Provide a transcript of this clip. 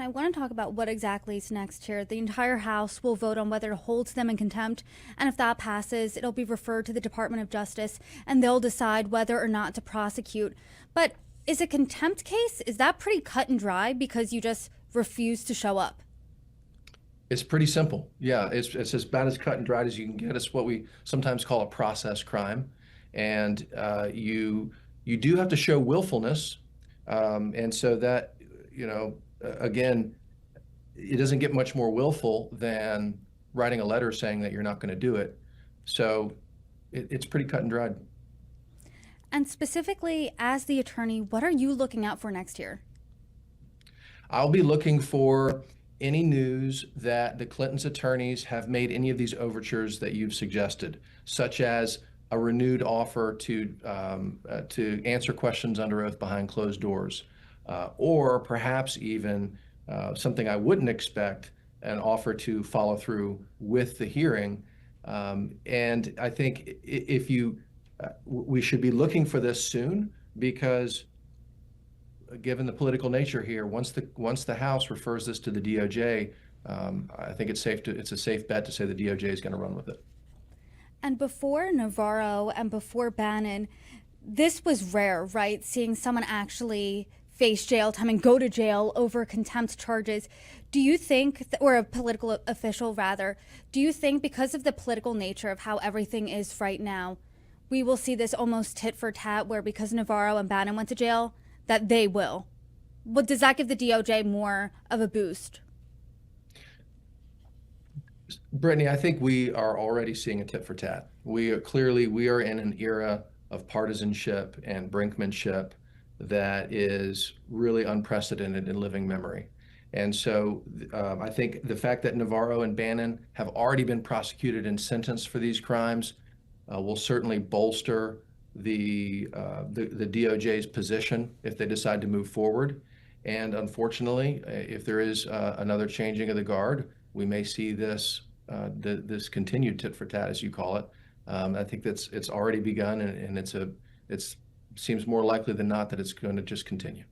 And I want to talk about what exactly is next here. The entire House will vote on whether to hold them in contempt, and if that passes, it'll be referred to the Department of Justice, and they'll decide whether or not to prosecute. But is a contempt case, is that pretty cut and dry because you just refuse to show up? It's pretty simple. Yeah, it's as about as cut and dried as you can get. It's what we sometimes call a process crime, and you do have to show willfulness, and so that again, it doesn't get much more willful than writing a letter saying that you're not going to do it. So it's pretty cut and dried. And specifically, as the attorney, what are you looking out for next year? I'll be looking for any news that the Clintons' attorneys have made any of these overtures that you've suggested, such as a renewed offer to answer questions under oath behind closed doors, or perhaps even something I wouldn't expect, an offer to follow through with the hearing. And I think we should be looking for this soon because given the political nature here, once the House refers this to the DOJ, I think it's a safe bet to say the DOJ is going to run with it. And before Navarro and before Bannon, this was rare, right? Seeing someone actually face jail time and go to jail over contempt charges. Do you think, or a political official rather, do you think because of the political nature of how everything is right now, we will see this almost tit for tat where because Navarro and Bannon went to jail, that they will? What does that give the DOJ more of a boost? Brittany, I think we are already seeing a tit for tat. We are in an era of partisanship and brinkmanship that is really unprecedented in living memory. And so I think the fact that Navarro and Bannon have already been prosecuted and sentenced for these crimes will certainly bolster the DOJ's position if they decide to move forward. And unfortunately, if there is another changing of the guard, we may see this continued tit for tat, as you call it. I think it's already begun, and it seems more likely than not that it's going to just continue.